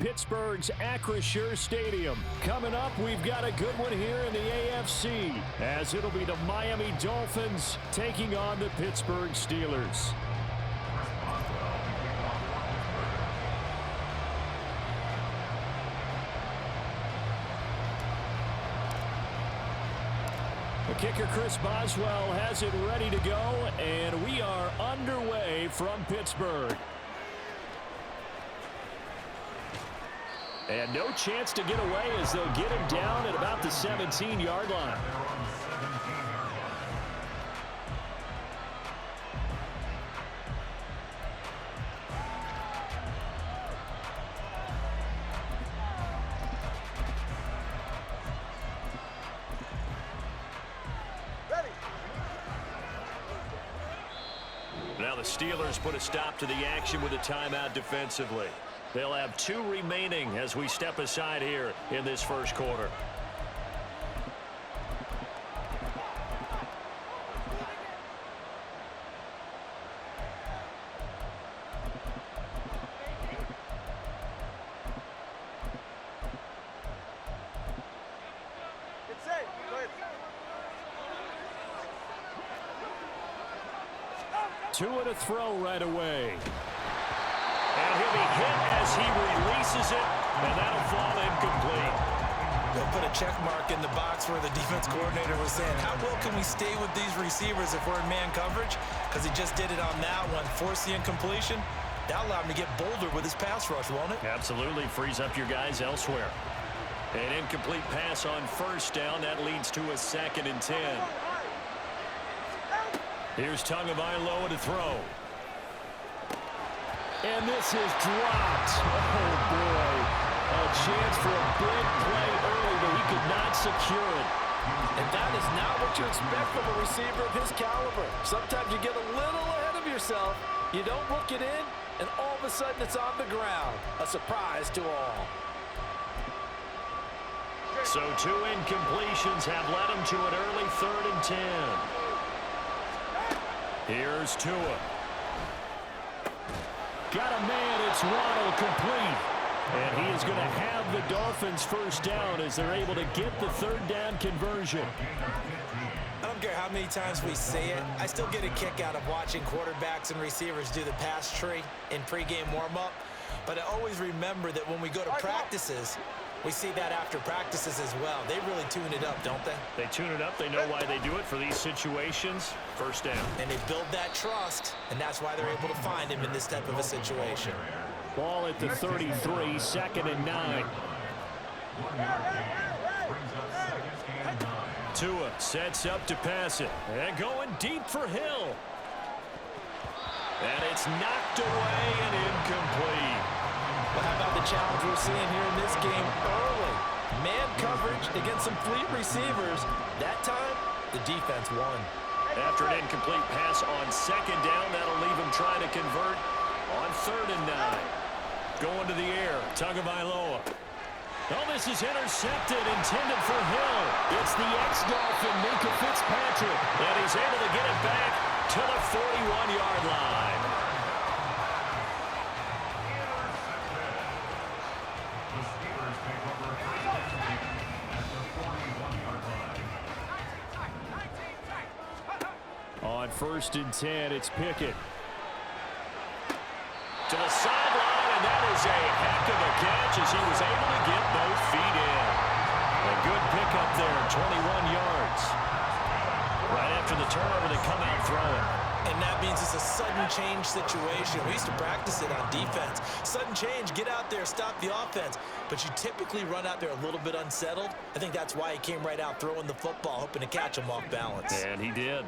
Pittsburgh's Acrisure Stadium. Coming up, we've got a good one here in the AFC, as it'll be the Miami Dolphins taking on the Pittsburgh Steelers. The kicker, Chris Boswell, has it ready to go, and we are underway from Pittsburgh. And no chance to get away as they'll get him down at about the 17-yard line. Now the Steelers put a stop to the action with a timeout defensively. They'll have 2 remaining as we step aside here in this first quarter. Two and a throw right away. And he'll be hit as he releases it, and that'll fall incomplete. They'll put a check mark in the box where the defense coordinator was saying, how well can we stay with these receivers if we're in man coverage? Because he just did it on that one, forced the incompletion. That'll allow him to get bolder with his pass rush, won't it? Absolutely, frees up your guys elsewhere. An incomplete pass on first down. That leads to a 2nd and 10. Here's Tagovailoa to throw. And this is dropped. Oh, boy. A chance for a big play early, but he could not secure it. And that is not what you expect from a receiver of his caliber. Sometimes you get a little ahead of yourself. You don't look it in, and all of a sudden it's on the ground. A surprise to all. So 2 incompletions have led him to an early 3rd and 10. Here's Tua. Got a man, it's Waddle, complete. And he is going to have the Dolphins first down as they're able to get the 3rd down conversion. I don't care how many times we say it, I still get a kick out of watching quarterbacks and receivers do the pass tree in pregame warm-up. But I always remember that when we go to practices, we see that after practices as well. They really tune it up, don't they? They tune it up. They know why they do it for these situations. First down. And they build that trust, and that's why they're able to find him in this type of a situation. Ball at the 33, 2nd and 9. Tua sets up to pass it. And going deep for Hill. And it's knocked away and incomplete. Well, how about the challenge we're seeing here in this game early? Man coverage against some fleet receivers. That time, the defense won. After an incomplete pass on 2nd down, that'll leave him trying to convert on 3rd and 9. Going to the air, Tagovailoa. Oh, this is intercepted, intended for Hill. It's the ex-Dolphin, Minka Fitzpatrick, and he's able to get it back to the 41-yard line. On 1st and 10, it's Pickett. To the sideline, and that is a heck of a catch as he was able to get both feet in. A good pickup there, 21 yards. Right after the turnover, they come out throwing. And that means it's a sudden change situation. We used to practice it on defense. Sudden change, get out there, stop the offense. But you typically run out there a little bit unsettled. I think that's why he came right out throwing the football, hoping to catch him off balance. And he did.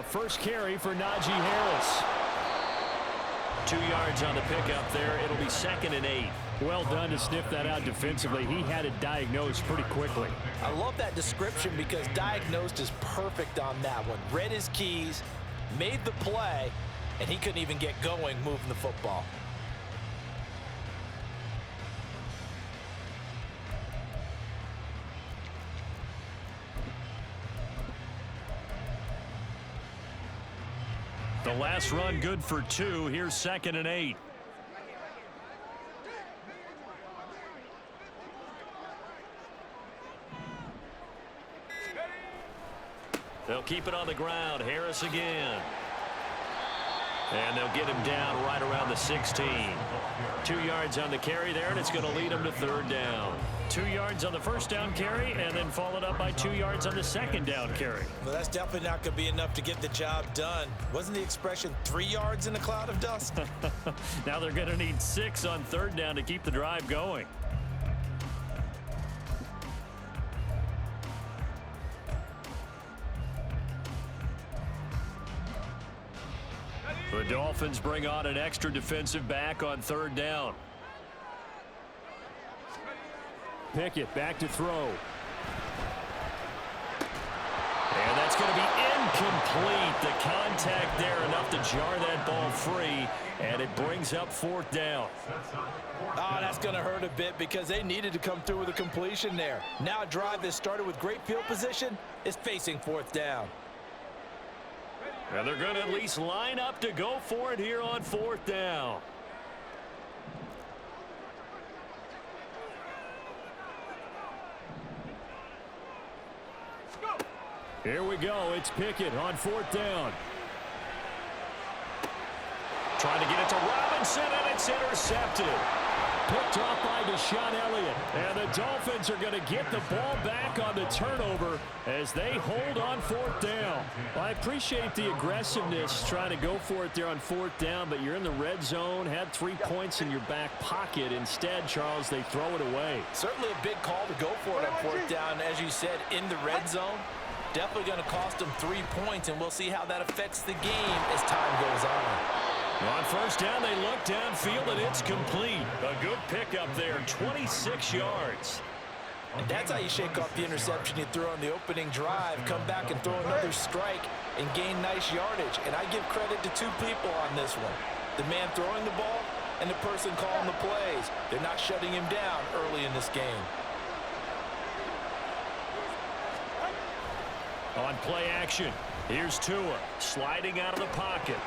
First carry for Najee Harris. 2 yards on the pickup there. It'll be 2nd and 8. Well done to sniff that out defensively. He had it diagnosed pretty quickly. I love that description because diagnosed is perfect on that one. Read his keys, made the play, and he couldn't even get going moving the football. The last run good for 2. Here's 2nd and 8. They'll keep it on the ground. Harris again. And they'll get him down right around the 16. 2 yards on the carry there, and it's going to lead him to third down. 2 yards on the first down carry, and then followed up by 2 yards on the second down carry. Well, that's definitely not going to be enough to get the job done. Wasn't the expression 3 yards in a cloud of dust? Now they're going to need 6 on third down to keep the drive going. The Dolphins bring on an extra defensive back on third down. Pickett back to throw. And that's going to be incomplete. The contact there enough to jar that ball free, and it brings up fourth down. Oh, that's going to hurt a bit because they needed to come through with a completion there. Now a drive that started with great field position is facing fourth down. And they're going to at least line up to go for it here on fourth down. Here we go. It's Pickett on fourth down. Trying to get it to Robinson, and it's intercepted. Picked off by Deshaun Elliott. And the Dolphins are going to get the ball back on the turnover as they hold on fourth down. Well, I appreciate the aggressiveness trying to go for it there on fourth down, but you're in the red zone, had 3 points in your back pocket. Instead, Charles, they throw it away. Certainly a big call to go for it on fourth down, as you said, in the red zone. Definitely going to cost them 3 points, and we'll see how that affects the game as time goes on. On first down, they look downfield, and it's complete. A good pickup there, 26 yards. And that's how you shake off the interception you threw on the opening drive, come back and throw another strike and gain nice yardage. And I give credit to 2 people on this one. The man throwing the ball and the person calling the plays. They're not shutting him down early in this game. On play action, here's Tua sliding out of the pocket.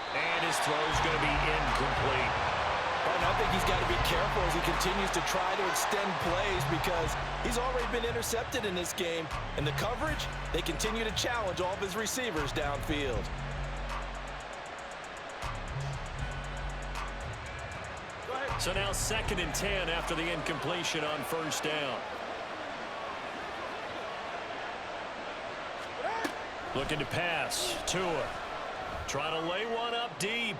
And his throw's going to be incomplete. And I think he's got to be careful as he continues to try to extend plays because he's already been intercepted in this game. And the coverage, they continue to challenge all of his receivers downfield. So now 2nd and 10 after the incompletion on first down. Looking to pass. Tua. Trying to lay one up deep.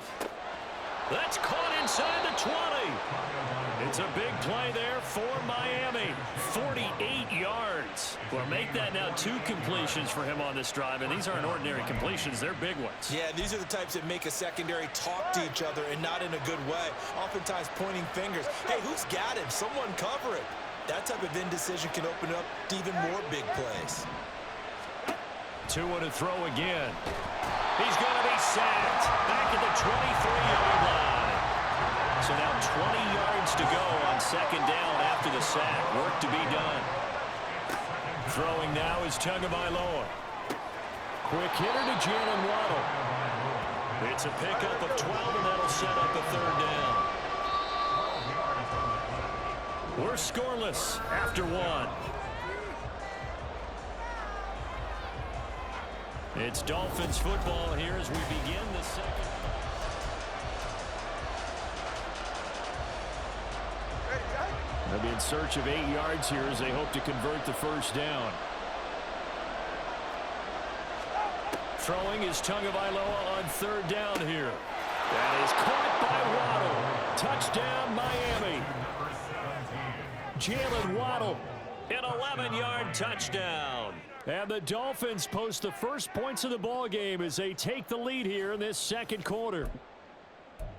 That's caught inside the 20. It's a big play there for Miami. 48 yards. Well, make that now 2 completions for him on this drive, and these aren't ordinary completions. They're big ones. Yeah, these are the types that make a secondary talk to each other and not in a good way. Oftentimes pointing fingers. Hey, who's got him? Someone cover it. That type of indecision can open up to even more big plays. Tua to throw again. He's going to be sacked back at the 23-yard line. So now 20 yards to go on second down after the sack. Work to be done. Throwing now is Tagovailoa. Quick hitter to Jalen Waddle. It's a pickup of 12, and that'll set up a third down. We're scoreless after 1. It's Dolphins football here as we begin the second. They'll be in search of 8 yards here as they hope to convert the first down. Throwing is Tagovailoa on third down here. That is caught by Waddle. Touchdown, Miami. Jalen Waddle, an 11-yard touchdown. And the Dolphins post the first points of the ball game as they take the lead here in this second quarter.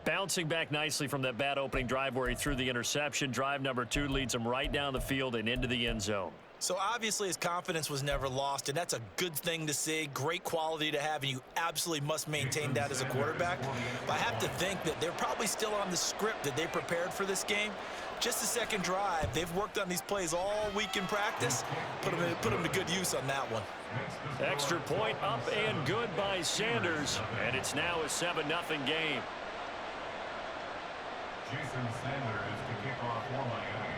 Bouncing back nicely from that bad opening drive where he threw the interception. Drive number 2 leads him right down the field and into the end zone. So obviously his confidence was never lost, and that's a good thing to see, great quality to have, and you absolutely must maintain that as a quarterback. But I have to think that they're probably still on the script that they prepared for this game. Just the second drive, they've worked on these plays all week in practice. Put them to good use on that one. Extra point up and good by Sanders, and it's now a 7-0 game. Jason Sanders to kick off for Miami.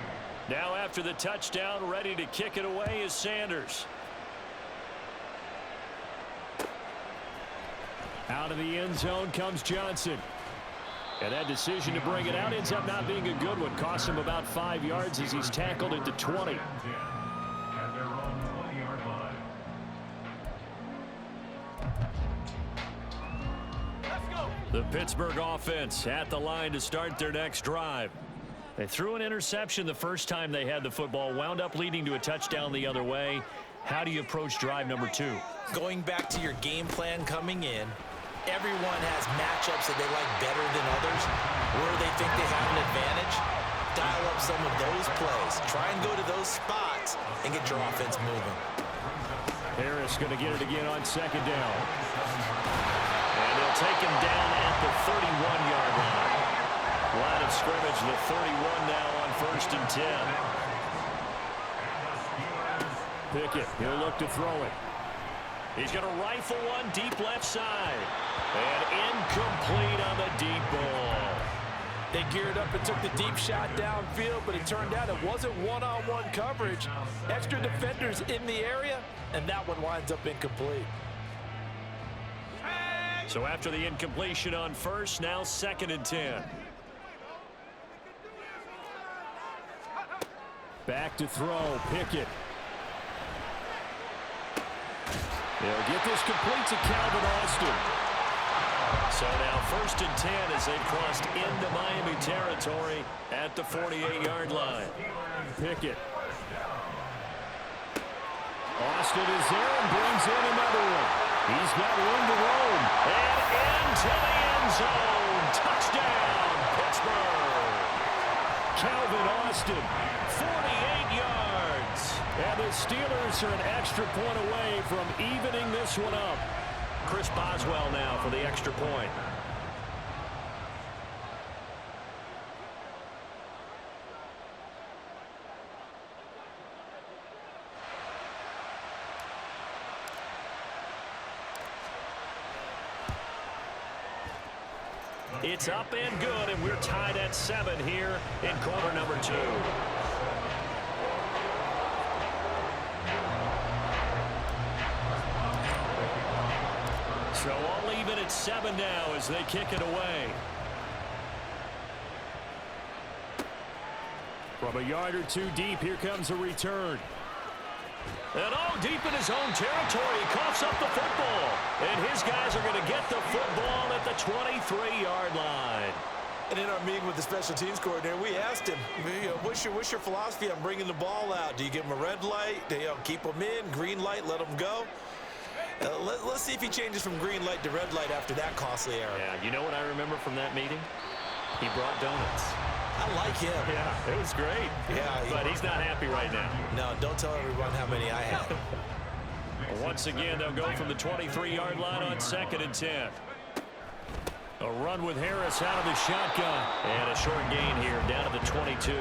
Now after the touchdown, ready to kick it away is Sanders. Out of the end zone comes Johnson. And that decision to bring it out ends up not being a good one. Costs him about 5 yards as he's tackled into 20. At their own 20-yard line. The Pittsburgh offense at the line to start their next drive. They threw an interception the first time they had the football, wound up leading to a touchdown the other way. How do you approach drive number 2? Going back to your game plan coming in, everyone has matchups that they like better than others. Where they think they have an advantage, dial up some of those plays. Try and go to those spots and get your offense moving. Harris going to get it again on second down. And they'll take him down at the 31-yard line. Line of scrimmage, the 31 now on 1st and 10. Pickett, he'll look to throw it. He's going to rifle one deep left side. And incomplete on the deep ball. They geared up and took the deep shot downfield, but it turned out it wasn't one-on-one coverage. Extra defenders in the area, and that one winds up incomplete. So after the incompletion on first, now 2nd and 10. Back to throw, Pickett. They'll get this complete to Calvin Austin. So now 1st and 10 as they've crossed into Miami territory at the 48-yard line. Pickett. Austin is there and brings in another one. He's got room to roam. And into the end zone. Touchdown, Pittsburgh. Calvin Austin, 48 yards. And the Steelers are an extra point away from evening this one up. Chris Boswell now for the extra point. It's up and good, and we're tied at 7 here in quarter number 2. So all even at 7 now as they kick it away. From a yard or 2 deep, here comes a return. And deep in his own territory, he coughs up the football. And his guys are going to get the football at the 23-yard line. And in our meeting with the special teams coordinator, we asked him, what's your philosophy on bringing the ball out? Do you give him a red light? Do you keep him in? Green light, let him go? Let's see if he changes from green light to red light after that costly error. Yeah, you know what I remember from that meeting? He brought donuts. I like him. Yeah, it was great. Yeah, but he's not happy right now. No, don't tell everyone how many I have. Once again, they'll go from the 23-yard line on 2nd and 10. A run with Harris out of the shotgun. And a short gain here down to the 22.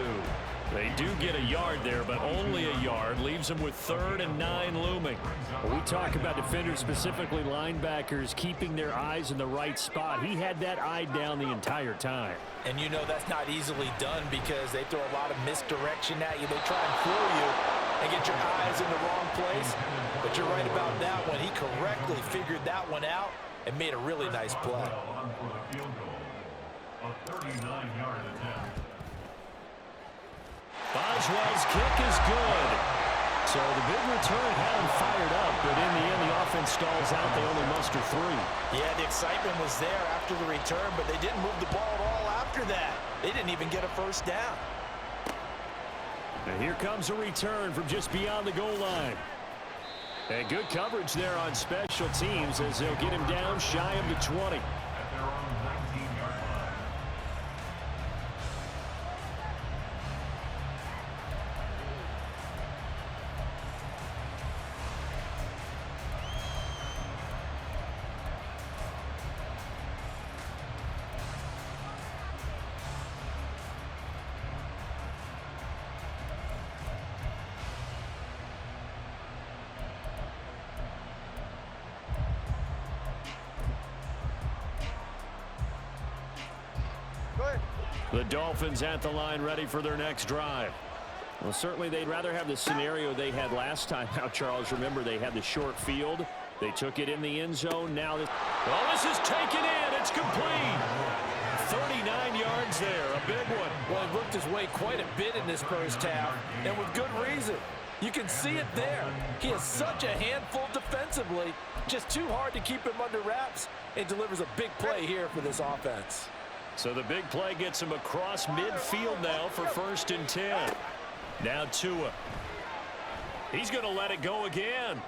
They do get a yard there, but only a yard. Leaves them with 3rd and 9 looming. When we talk about defenders, specifically linebackers, keeping their eyes in the right spot. He had that eye down the entire time. And you know that's not easily done because they throw a lot of misdirection at you. They try and fool you and get your eyes in the wrong place. But you're right about that one. He correctly figured that one out and made a really nice play. A 39-yard attempt. Boswell's kick is good. So the big return had him fired up, but in the end, the offense stalls out. They only muster 3. Yeah, the excitement was there after the return, but they didn't move the ball at all after that. They didn't even get a first down. And here comes a return from just beyond the goal line. And good coverage there on special teams as they'll get him down shy of the 20. At their own 19-yard line. The Dolphins at the line ready for their next drive. Well, certainly they'd rather have the scenario they had last time out, Charles. Remember, they had the short field. They took it in the end zone. Now this is taken in. It's complete. 39 yards there. A big one. Well, he worked his way quite a bit in this first half, and with good reason. You can see it there. He is such a handful defensively. Just too hard to keep him under wraps, and delivers a big play here for this offense. So the big play gets him across midfield now for 1st and 10. Now Tua. He's going to let it go again.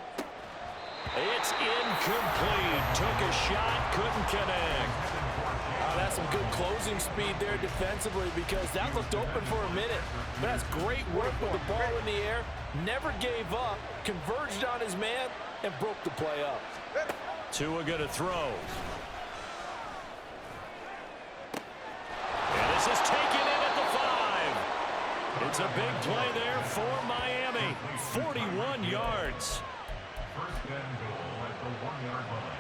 It's incomplete. Took a shot, couldn't connect. That's some good closing speed there defensively, because that looked open for a minute. But that's great work with the ball in the air. Never gave up, converged on his man, and broke the play up. Tua going to throw. And this is taken in at the 5. It's a big play there for Miami. 41 yards. 1st and goal at the 1-yard line.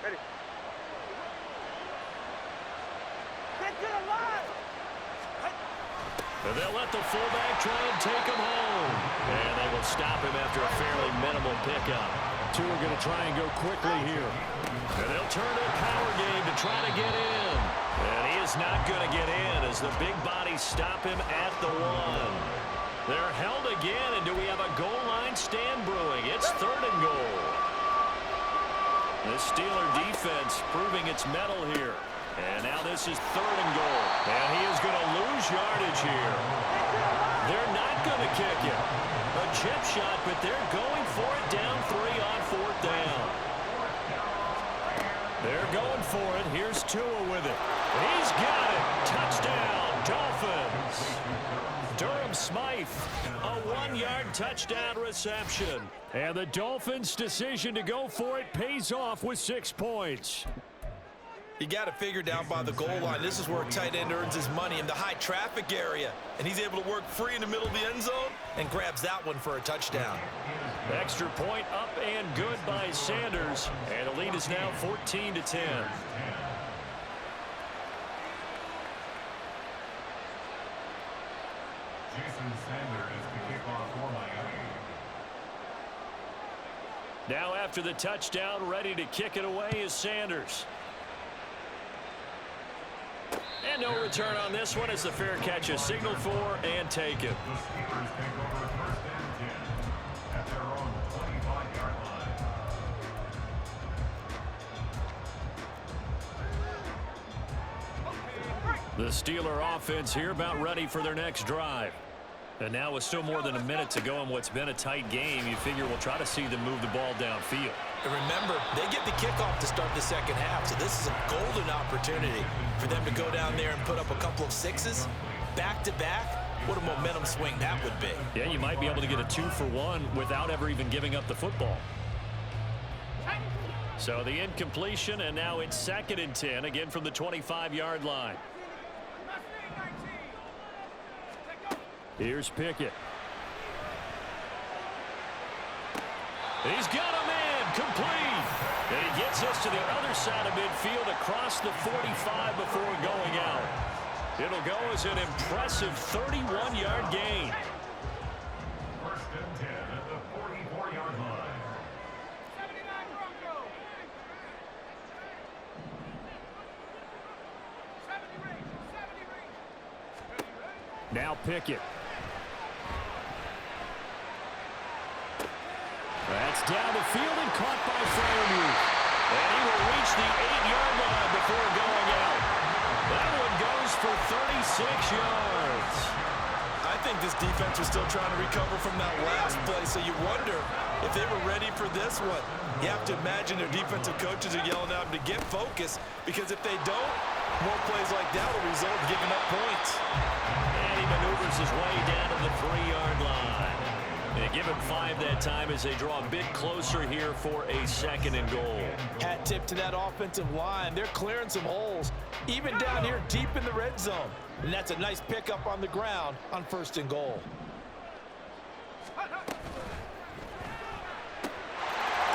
Ready. Get to the line. And they'll let the fullback try and take him home. And they will stop him after a fairly minimal pickup. Tua going to try and go quickly here. And they'll turn to a power game to try to get in. And he is not going to get in as the big bodies stop him at the 1. They're held again, and do we have a goal line stand brewing? It's 3rd and goal. The Steeler defense proving its mettle here. And now this is 3rd and goal. And he is going to lose yardage here. They're not going to kick it. A chip shot, but they're going for it down 3 on 4th down. They're going for it. Here's Tua with it. He's got it. Touchdown, Dolphins. Durham Smythe, a 1-yard touchdown reception. And the Dolphins' decision to go for it pays off with 6 points. You got to figure down by the goal line. This is where a tight end earns his money, in the high traffic area. And he's able to work free in the middle of the end zone and grabs that one for a touchdown. Extra point up and good by Sanders. And the lead is now 14-10. Jason Sanders is the kickoff for Miami. Now after the touchdown, ready to kick it away is Sanders. And no return on this one as the fair catch is signaled for and taken. The Steelers take over 1st and 10 at their own 25-yard line. The Steeler offense here about ready for their next drive. And now with still more than a minute to go in what's been a tight game, you figure we'll try to see them move the ball downfield. And remember, they get the kickoff to start the second half, so this is a golden opportunity for them to go down there and put up a couple of 6s back-to-back. What a momentum swing that would be. Yeah, you might be able to get a 2-for-1 without ever even giving up the football. So the incompletion, and now it's 2nd and 10, again from the 25-yard line. Here's Pickett. He's got a man complete. And he gets us to the other side of midfield across the 45 before going out. It'll go as an impressive 31-yard gain. 1st and 10 at the 44-yard line. Now Pickett. That's down the field and caught by Freiermuth. And he will reach the 8-yard line before going out. That one goes for 36 yards. I think this defense was still trying to recover from that last play, so you wonder if they were ready for this one. You have to imagine their defensive coaches are yelling at them to get focused, because if they don't, more plays like that will result in giving up points. And he maneuvers his way down to the 3-yard line. They give him 5 that time as they draw a bit closer here for a 2nd and goal. Hat tip to that offensive line. They're clearing some holes, even down here deep in the red zone. And that's a nice pickup on the ground on 1st and goal.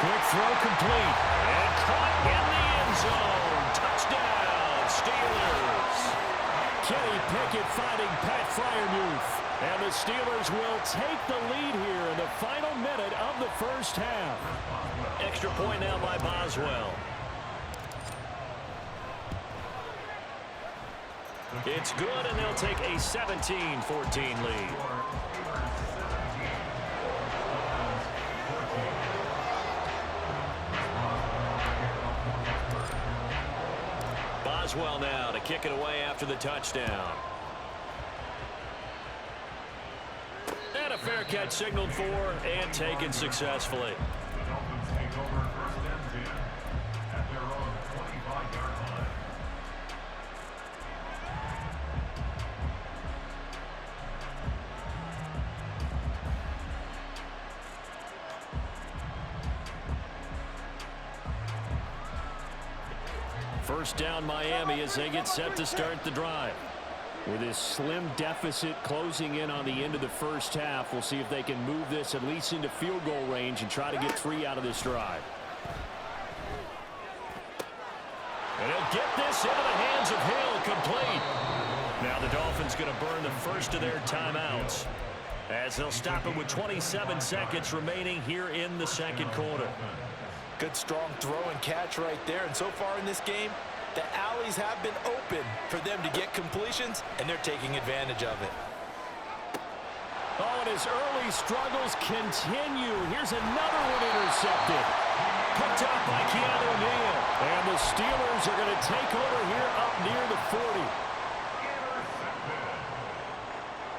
Quick throw complete. And caught In the end zone. Touchdown, Steelers. Kenny Pickett finding Pat Freiermuth. And the Steelers will take the lead here in the final minute of the first half. Extra point now by Boswell. It's good, and they'll take a 17-14 lead. Boswell now to kick it away after the touchdown. And a fair catch signaled for and taken successfully. The Dolphins take over first and 10 at their own 25-yard line. First down Miami as they get set to start the drive. With this slim deficit closing in on the end of the first half, we'll see if they can move this at least into field goal range and try to get 3 out of this drive. And he'll get this into the hands of Hill, complete. Now the Dolphins going to burn the first of their timeouts as they'll stop it with 27 seconds remaining here in the second quarter. Good strong throw and catch right there. And so far in this game, the alleys have been open for them to get completions, and they're taking advantage of it. Oh, and his early struggles continue. Here's another one intercepted. Picked up by Keanu Neal. And the Steelers are going to take over here up near the 40.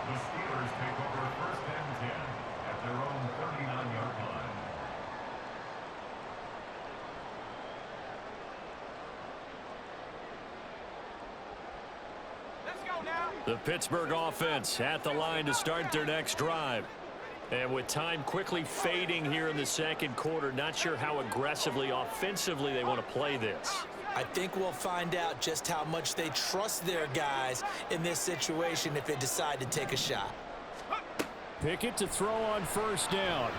The Steelers take over first and 10 at their own 39-yard line. The Pittsburgh offense at the line to start their next drive. And with time quickly fading here in the second quarter, not sure how aggressively, offensively they want to play this. I think we'll find out just how much they trust their guys in this situation if they decide to take a shot. Pickett to throw on first down.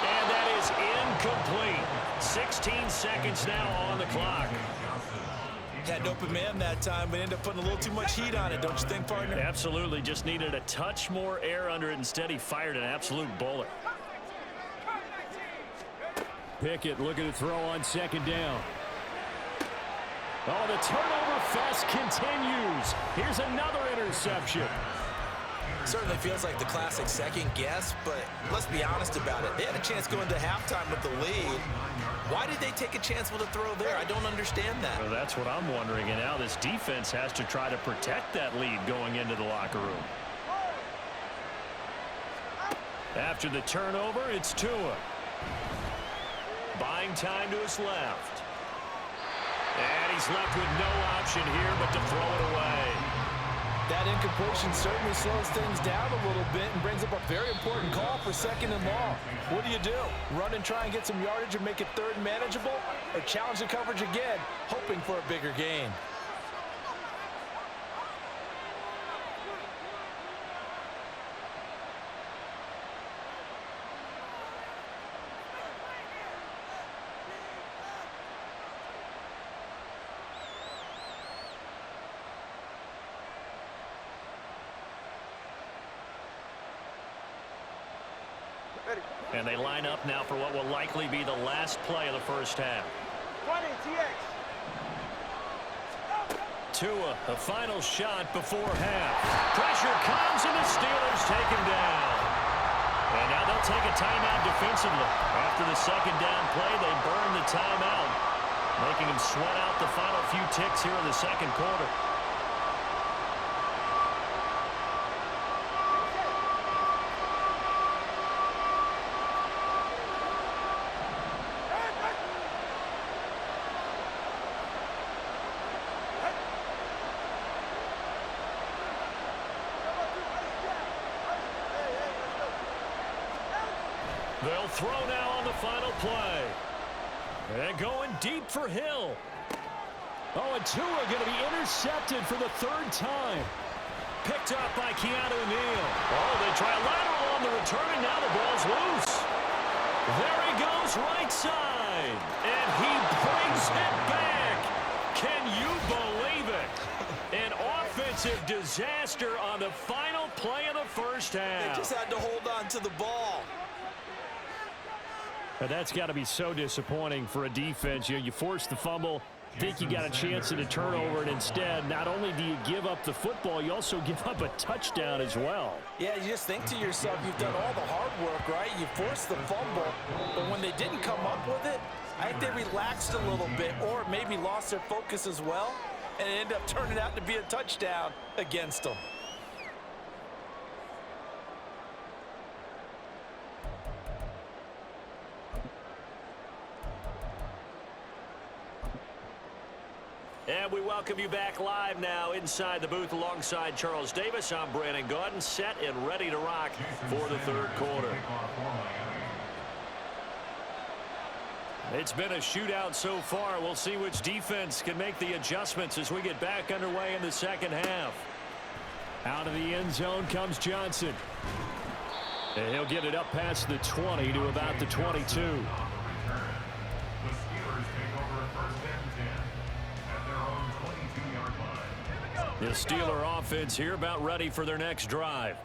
And that is incomplete. 16 seconds now on the clock. Had an open man that time, but ended up putting a little too much heat on it, don't you think, partner? Absolutely. Just needed a touch more air under it. Instead, he fired an absolute bullet. Pickett looking to throw on second down. Oh, the turnover fest continues. Here's another interception. Certainly feels like the classic second guess, but let's be honest about it. They had a chance going to halftime with the lead. Why did they take a chance with a throw there? I don't understand that. Well, that's what I'm wondering. And now this defense has to try to protect that lead going into the locker room. After the turnover, it's Tua. Buying time to his left. And he's left with no option here but to throw it away. That incompletion certainly slows things down a little bit and brings up a very important call for second and long. What do? Run and try and get some yardage and make it third and manageable, or challenge the coverage again, hoping for a bigger gain? And they line up now for what will likely be the last play of the first half. Tua, a final shot before half. Pressure comes, and the Steelers take him down. And now they'll take a timeout defensively. After the second down play, they burn the timeout, making him sweat out the final few ticks here in the second quarter. They'll throw now on the final play. And going deep for Hill. Oh, and Tua going to be intercepted for the third time. Picked up by Keanu Neal. Oh, they try a lateral on the return, and now the ball's loose. There he goes right side. And he brings it back. Can you believe it? An offensive disaster on the final play of the first half. They just had to hold on to the ball. But that's got to be so disappointing for a defense. You force the fumble, think you got a chance at a turnover, and instead, not only do you give up the football, you also give up a touchdown as well. Yeah, you just think to yourself, you've done all the hard work, right? You forced the fumble, but when they didn't come up with it, I think they relaxed a little bit or maybe lost their focus as well, and it ended up turning out to be a touchdown against them. And we welcome you back live now inside the booth alongside Charles Davis. I'm Brandon Gaudin, set and ready to rock for the third quarter. It's been a shootout so far. We'll see which defense can make the adjustments as we get back underway in the second half. Out of the end zone comes Johnson. And he'll get it up past the 20 to about the 22. The Steeler offense here about ready for their next drive.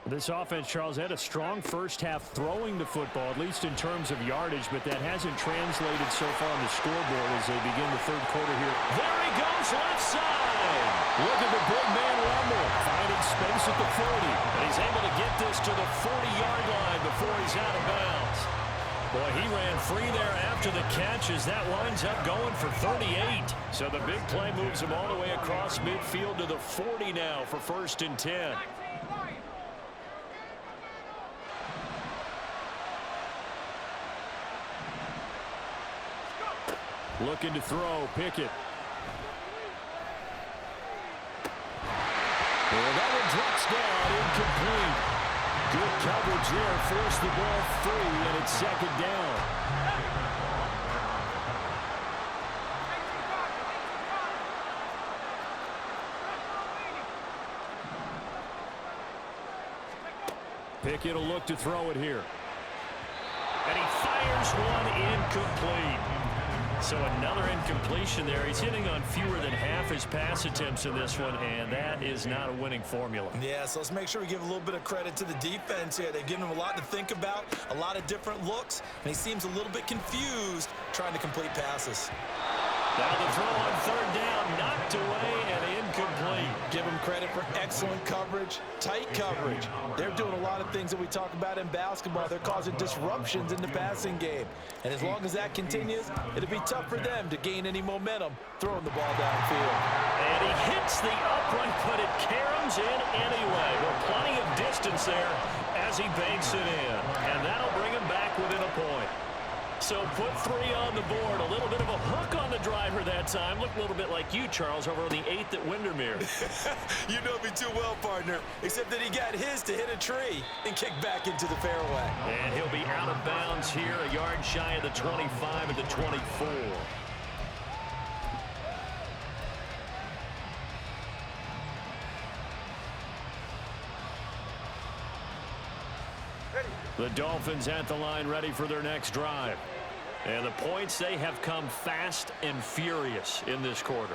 This offense, Charles, had a strong first half throwing the football, at least in terms of yardage, but that hasn't translated so far on the scoreboard as they begin the third quarter here. There he goes, left side. Look at the big man rumble, finding space at the 40. And he's able to get this to the 40-yard line before he's out of bounds. Boy, he ran free there after the catch as that winds up going for 38. So the big play moves him all the way across midfield to the 40 now for 1st and 10. Looking to throw, Pickett. And that one drops down, incomplete. Good coverage there, forced the ball free, and it's 2nd down. Pickett will look to throw it here. And he fires one incomplete. So another incompletion there. He's hitting on fewer than half his pass attempts in this one, and that is not a winning formula. Yeah, so let's make sure we give a little bit of credit to the defense here. They've given him a lot to think about, a lot of different looks, and he seems a little bit confused trying to complete passes. Now the throw on 3rd down, knocked away and incomplete. Give them credit for excellent coverage, tight coverage. They're doing a lot of things that we talk about in basketball. They're causing disruptions in the passing game. And as long as that continues, it'll be tough for them to gain any momentum throwing the ball downfield. And he hits the upright, but it caroms in anyway. Well, plenty of distance there as he banks it in. And that'll bring him back within a point. So put 3 on the board. A little bit of a hook on the driver that time. Looked a little bit like you, Charles, over on the 8th at Windermere. You know me too well, partner. Except that he got his to hit a tree and kick back into the fairway. And he'll be out of bounds here, a yard shy of the 25 at the 24. The Dolphins at the line ready for their next drive. And the points, they have come fast and furious in this quarter.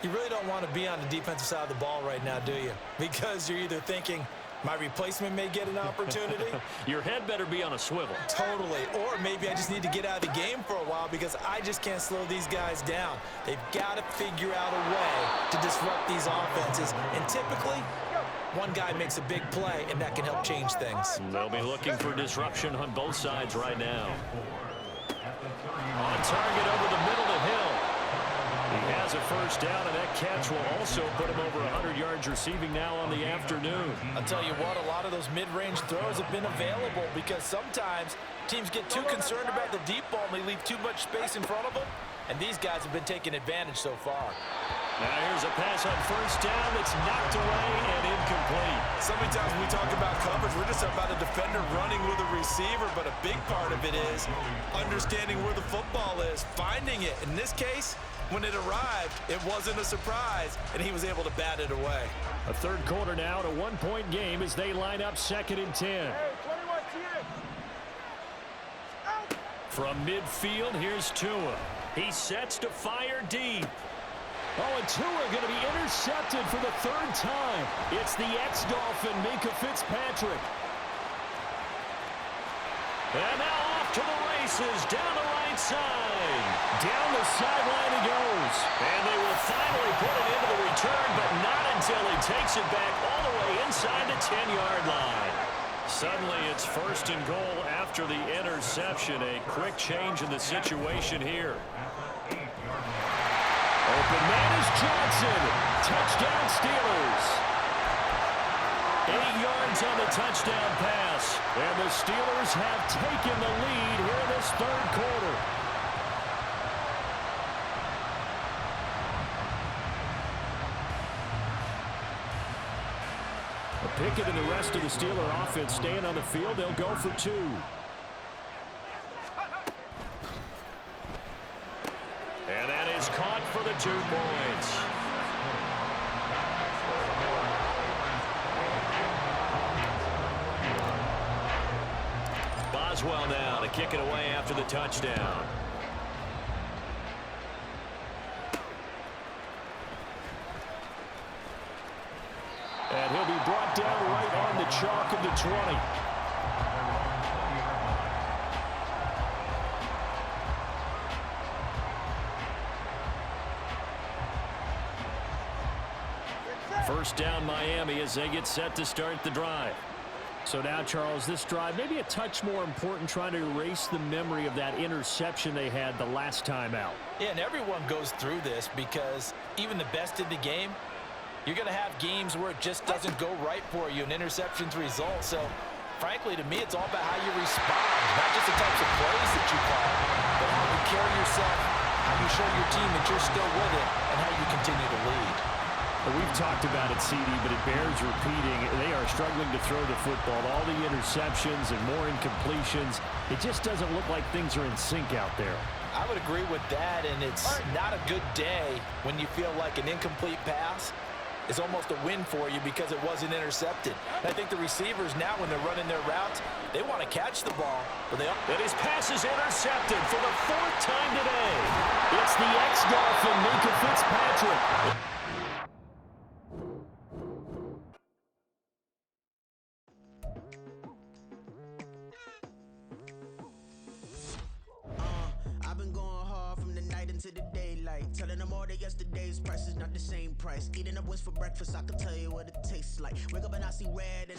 You really don't want to be on the defensive side of the ball right now, do you? Because you're either thinking, my replacement may get an opportunity. Your head better be on a swivel. Totally. Or maybe I just need to get out of the game for a while because I just can't slow these guys down. They've got to figure out a way to disrupt these offenses. And typically, one guy makes a big play, and that can help change things. They'll be looking for disruption on both sides right now. On target over the middle to Hill. He has a 1st down, and that catch will also put him over 100 yards receiving now on the afternoon. I'll tell you what, a lot of those mid-range throws have been available because sometimes teams get too concerned about the deep ball and they leave too much space in front of them, and these guys have been taking advantage so far. Now here's a pass on 1st down that's knocked away and incomplete. So many times when we talk about coverage, we're just about a defender running with a receiver, but a big part of it is understanding where the football is, finding it. In this case, when it arrived, it wasn't a surprise, and he was able to bat it away. A third quarter now, a 1-point game as they line up 2nd and 10. Hey, 21 to you. From midfield, here's Tua. He sets to fire deep. Oh, and Tua going to be intercepted for the third time. It's the ex-Dolphin, Minkah Fitzpatrick. And now off to the races, down the right side. Down the sideline he goes. And they will finally put it into the return, but not until he takes it back all the way inside the 10-yard line. Suddenly it's first and goal after the interception. A quick change in the situation here. Open man is Johnson. Touchdown Steelers. 8 yards on the touchdown pass. And the Steelers have taken the lead here in this third quarter. Pickett and the rest of the Steeler offense staying on the field. They'll go for 2. And that is caught for the 2 points. Boswell now to kick it away after the touchdown. And he'll be brought down right on the chalk of the 20. First down Miami as they get set to start the drive. So now, Charles, this drive maybe a touch more important, trying to erase the memory of that interception they had the last time out. Yeah, and everyone goes through this because even the best in the game, you're going to have games where it just doesn't go right for you, and interceptions result. So, frankly, to me, it's all about how you respond, not just the types of plays that you call, but how you carry yourself, how you show your team that you're still with it, and how you continue to lead. Well, we've talked about it, CD, but it bears repeating. They are struggling to throw the football. All the interceptions and more incompletions. It just doesn't look like things are in sync out there. I would agree with that, and it's not a good day when you feel like an incomplete pass is almost a win for you because it wasn't intercepted. And I think the receivers now, when they're running their routes, they want to catch the ball. But and his pass is intercepted for the 4th time today. It's the ex-Dolphin, Minkah Fitzpatrick. Telling them all that yesterday's price is not the same price. Eating up what's for breakfast, I can tell you what it tastes like. Wake up and I see red and